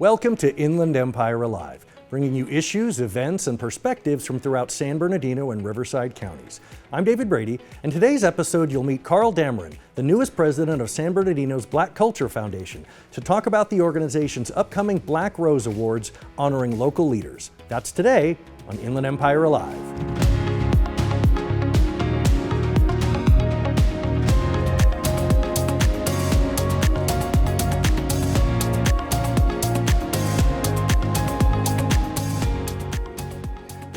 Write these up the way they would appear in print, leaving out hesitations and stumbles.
Welcome to Inland Empire Alive, bringing you issues, events, and perspectives from throughout San Bernardino and Riverside counties. I'm David Brady, and today's episode you'll meet Carl Dameron, the newest president of San Bernardino's Black Culture Foundation, to talk about the organization's upcoming Black Rose Awards honoring local leaders. That's today on Inland Empire Alive.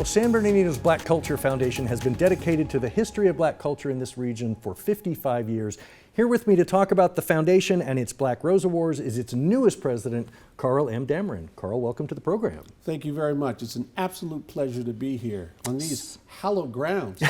San Bernardino's Black Culture Foundation has been dedicated to the history of Black culture in this region for 55 years. Here with me to talk about the foundation and its Black Rose Awards is its newest president, Carl M. Dameron. Carl, welcome to the program. Thank you very much. It's an absolute pleasure to be here on these hallowed grounds.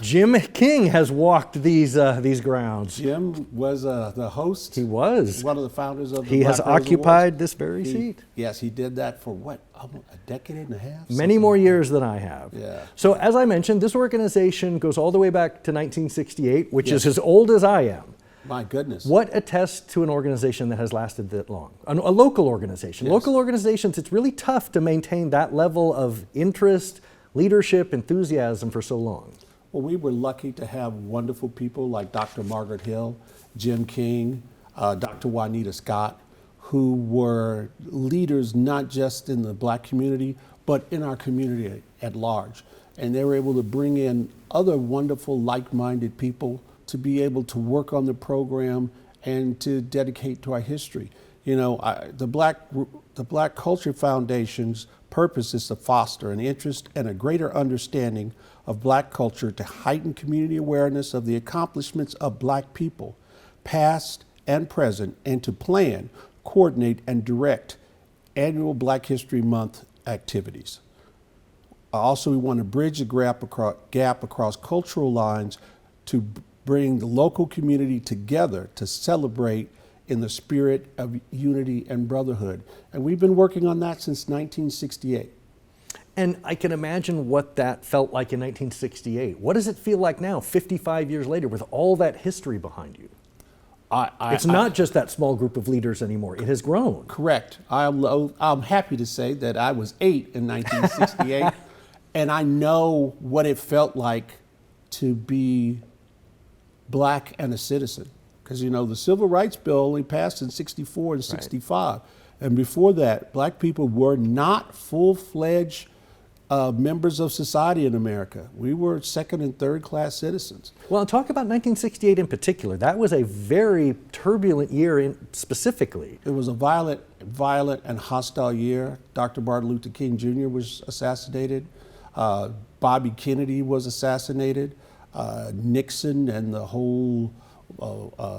Jim King has walked these grounds. Jim was the host. He was. One of the founders of the He Black has Rose occupied Awards. this very seat. Yes, he did that for what, almost a decade and a half? Many more years than I have. Yeah. So as I mentioned, this organization goes all the way back to 1968, which Yes. is as old as I am. My goodness. What attests to an organization that has lasted that long? A local organization. Yes. Local organizations, it's really tough to maintain that level of interest, leadership, enthusiasm for so long. Well, we were lucky to have wonderful people like Dr. Margaret Hill, Jim King, Dr. Juanita Scott, who were leaders not just in the Black community, but in our community at large. And they were able to bring in other wonderful, like-minded people to be able to work on the program and to dedicate to our history. You know, the Black Culture Foundation's purpose is to foster an interest and a greater understanding of Black culture to heighten community awareness of the accomplishments of Black people, past and present, and to plan, coordinate, and direct annual Black History Month activities. Also, we want to bridge the gap across cultural lines to bring the local community together to celebrate in the spirit of unity and brotherhood. And we've been working on that since 1968. And I can imagine what that felt like in 1968. What does it feel like now, 55 years later, with all that history behind you? It's not just that small group of leaders anymore. It has grown. Correct. I'm happy to say that I was 8 in 1968, and I know what it felt like to be Black and a citizen. Because, you know, the Civil Rights Bill only passed in 64 and 65. Right. And before that, Black people were not full-fledged members of society in America. We were second and third class citizens. Well, talk about 1968 in particular. That was a very turbulent year specifically. It was a violent and hostile year. Dr. Martin Luther King Jr. was assassinated. Bobby Kennedy was assassinated. Nixon and the whole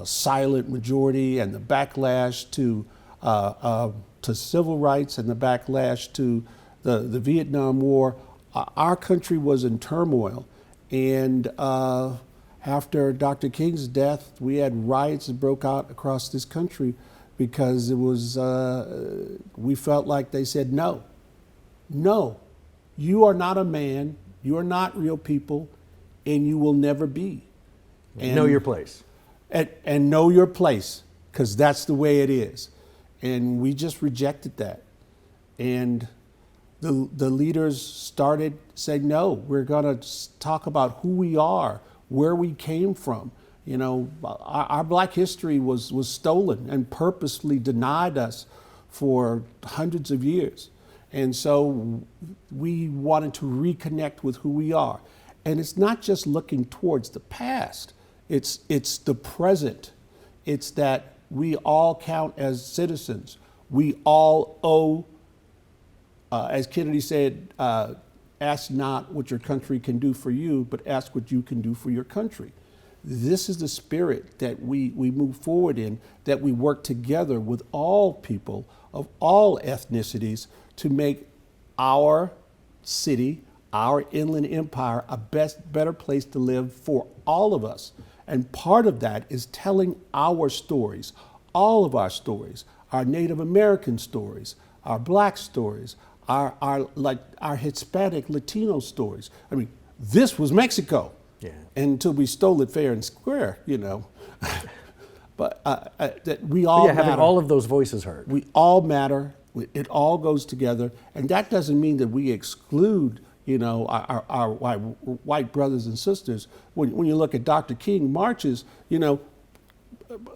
silent majority and the backlash to civil rights and the backlash to the Vietnam War. Our country was in turmoil. And after Dr. King's death, we had riots that broke out across this country because it was, we felt like they said, no, you are not a man, you are not real people, and you will never be. And know your place. And know your place, because that's the way it is. And we just rejected that. And the leaders started saying, no, we're going to talk about who we are, where we came from. You know, our Black history was stolen and purposely denied us for hundreds of years. And so we wanted to reconnect with who we are. And it's not just looking towards the past, it's the present. It's that we all count as citizens. We all owe, as Kennedy said, ask not what your country can do for you, but ask what you can do for your country. This is the spirit that we move forward in, that we work together with all people of all ethnicities to make our city, our inland empire, a better place to live for all of us. And part of that is telling our stories, all of our stories, our Native American stories, our Black stories, our Hispanic Latino stories. I mean, this was Mexico. Yeah. Until we stole it fair and square, you know. but that we all Yeah, having matter. all of those voices heard. We all matter. It all goes together, and that doesn't mean that we exclude, our white brothers and sisters. When you look at Dr. King marches,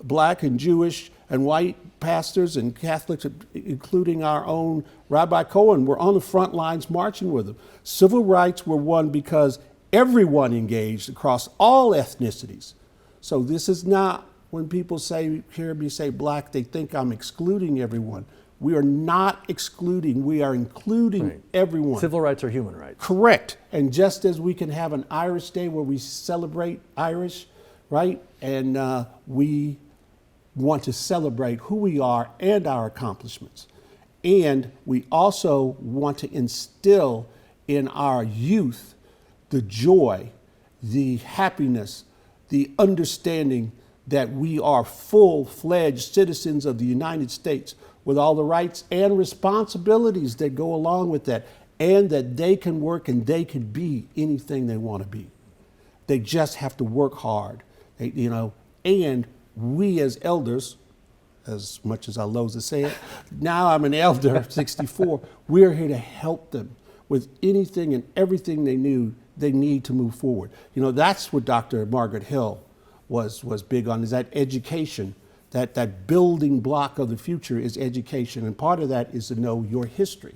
black and Jewish and white pastors and Catholics, including our own Rabbi Cohen, were on the front lines marching with him. Civil rights were won because everyone engaged across all ethnicities. So this is not, when people hear me say black, they think I'm excluding everyone. We are not excluding, we are including everyone. Civil rights are human rights. Correct. And just as we can have an Irish Day where we celebrate Irish, right? And we want to celebrate who we are and our accomplishments. And we also want to instill in our youth the joy, the happiness, the understanding that we are full-fledged citizens of the United States with all the rights and responsibilities that go along with that, and that they can work and they can be anything they want to be. They just have to work hard, and we as elders, as much as I loathe to say it, now I'm an elder, 64, we're here to help them with anything and everything they need to move forward. That's what Dr. Margaret Hill was big on, is that education. That building block of the future is education, and part of that is to know your history.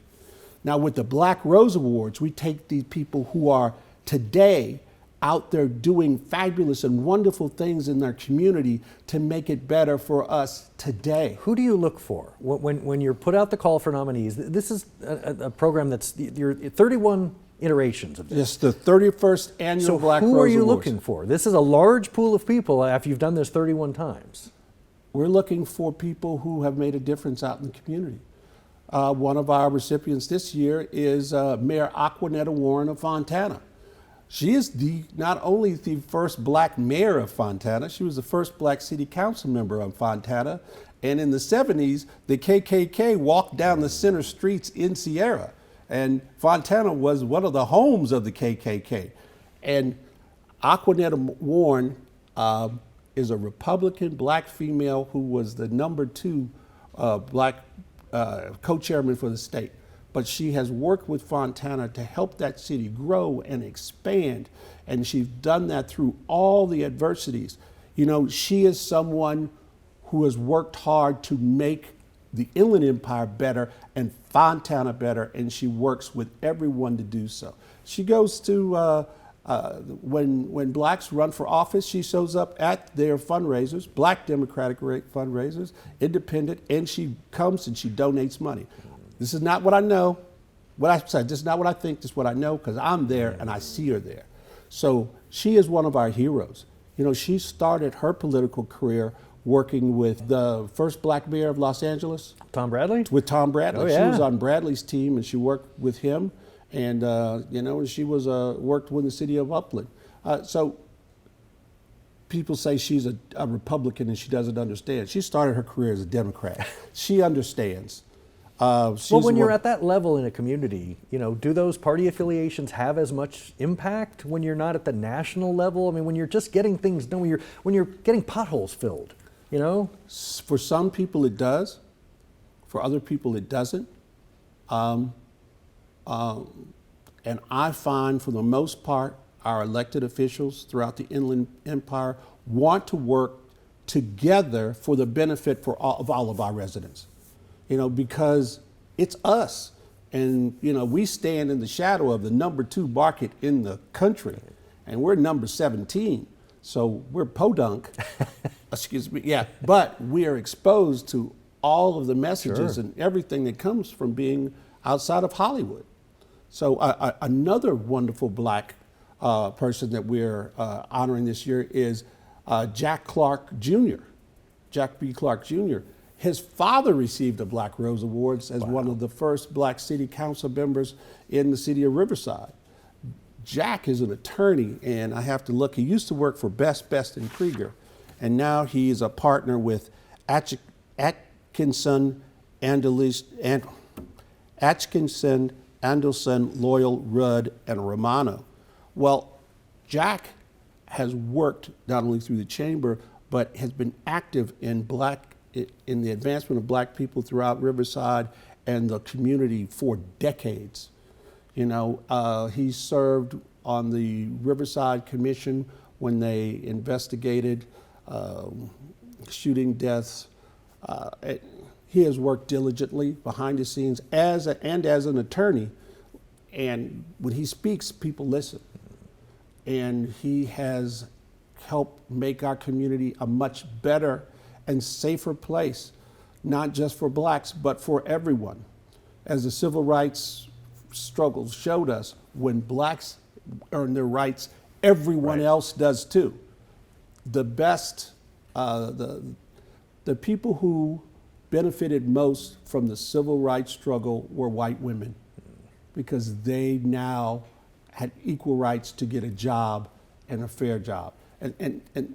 Now with the Black Rose Awards, we take these people who are today out there doing fabulous and wonderful things in their community to make it better for us today. Who do you look for when you put out the call for nominees? This is a program that's your 31 iterations of this. It's the 31st annual Black Rose Awards. So who are you looking for? This is a large pool of people after you've done this 31 times. We're looking for people who have made a difference out in the community. One of our recipients this year is Mayor Aquanetta Warren of Fontana. She is not only the first black mayor of Fontana, she was the first black city council member of Fontana. And in the 70s, the KKK walked down the center streets in Sierra. And Fontana was one of the homes of the KKK. And Aquanetta Warren is a Republican black female who was the #2 black co-chairman for the state. But she has worked with Fontana to help that city grow and expand. And she's done that through all the adversities. She is someone who has worked hard to make the Inland Empire better and Fontana better, and she works with everyone to do so. She goes to, when blacks run for office, she shows up at their fundraisers, black Democratic fundraisers, independent, and she comes and she donates money. This is not what I know. This is not what I think, this is what I know, because I'm there and I see her there. So she is one of our heroes. She started her political career working with the first black mayor of Los Angeles. Tom Bradley? With Tom Bradley. Oh, yeah. She was on Bradley's team and she worked with him. And, she was worked with the city of Upland. So people say she's a Republican and she doesn't understand. She started her career as a Democrat. She understands. Well, when you're at that level in a community, do those party affiliations have as much impact when you're not at the national level? I mean, when you're just getting things done, when you're getting potholes filled, For some people it does. For other people it doesn't. And I find, for the most part, our elected officials throughout the Inland Empire want to work together for the benefit of all of our residents. Because it's us. And, we stand in the shadow of the #2 market in the country, and we're number 17. So we're podunk, excuse me, yeah. But we are exposed to all of the messages and everything that comes from being outside of Hollywood. So another wonderful black person that we're honoring this year is Jack Clark Jr., Jack B. Clark Jr. His father received a Black Rose Awards as one of the first black city council members in the city of Riverside. Jack is an attorney, and I have to look, he used to work for Best and Krieger, and now he is a partner with Atkinson, Andelson, Loyal, Rudd, and Romano. Well, Jack has worked not only through the chamber, but has been active in the advancement of black people throughout Riverside and the community for decades. You know, he served on the Riverside Commission when they investigated shooting deaths. He has worked diligently behind the scenes as an attorney, and when he speaks, people listen. And he has helped make our community a much better and safer place, not just for blacks, but for everyone. As the civil rights struggles showed us, when blacks earn their rights, everyone else does too. The best, the people who benefited most from the civil rights struggle were white women, because they now had equal rights to get a job and a fair job. And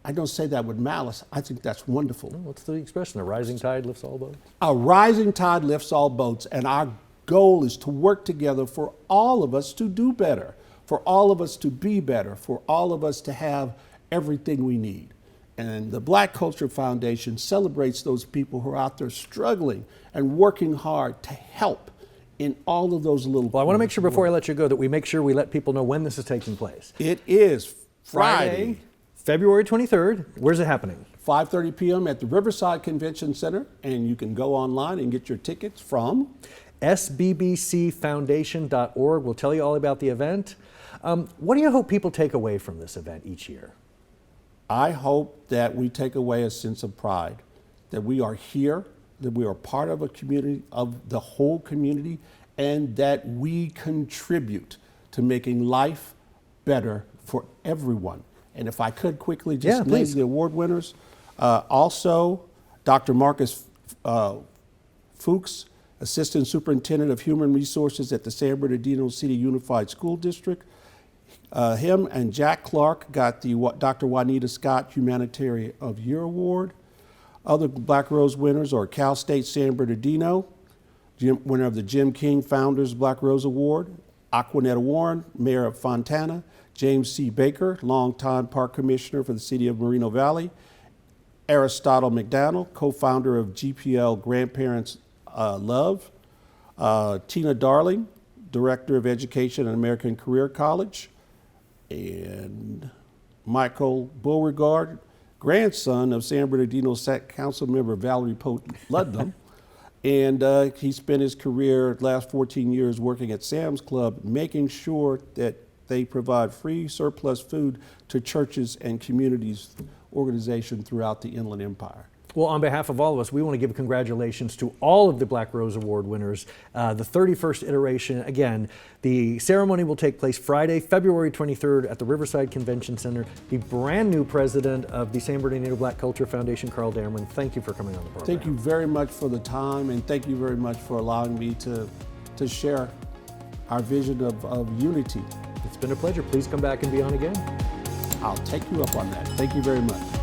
I don't say that with malice. I think that's wonderful. What's the expression? A rising tide lifts all boats? A rising tide lifts all boats, and our goal is to work together for all of us to do better, for all of us to be better, for all of us to have everything we need. And the Black Culture Foundation celebrates those people who are out there struggling and working hard to help in all of those little. Well, I want to make sure before I let you go that we make sure we let people know when this is taking place. It is Friday, February 23rd. Where's it happening? 5:30 p.m. at the Riverside Convention Center, and you can go online and get your tickets from sbbcfoundation.org. We'll tell you all about the event. What do you hope people take away from this event each year? I hope that we take away a sense of pride, that we are here, that we are part of a community, of the whole community, and that we contribute to making life better for everyone. And if I could quickly just name the award winners. Also, Dr. Marcus Fuchs, Assistant Superintendent of Human Resources at the San Bernardino City Unified School District. Him and Jack Clark got the Dr. Juanita Scott Humanitarian of the Year Award. Other Black Rose winners are Cal State San Bernardino, winner of the Jim King Founders Black Rose Award, Aquanetta Warren, Mayor of Fontana, James C. Baker, longtime park commissioner for the city of Moreno Valley, Aristotle McDonald, co-founder of GPL Grandparents Love, Tina Darling, Director of Education at American Career College, and Michael Beauregard, grandson of San Bernardino Council Member Valerie Pote Ludlam. And he spent his career, last 14 years, working at Sam's Club, making sure that they provide free surplus food to churches and communities organizations throughout the Inland Empire. Well, on behalf of all of us, we want to give congratulations to all of the Black Rose Award winners. The 31st iteration, again, the ceremony will take place Friday, February 23rd at the Riverside Convention Center. The brand new president of the San Bernardino Black Culture Foundation, Carl Dameron, thank you for coming on the program. Thank you very much for the time, and thank you very much for allowing me to share our vision of unity. It's been a pleasure. Please come back and be on again. I'll take you up on that. Thank you very much.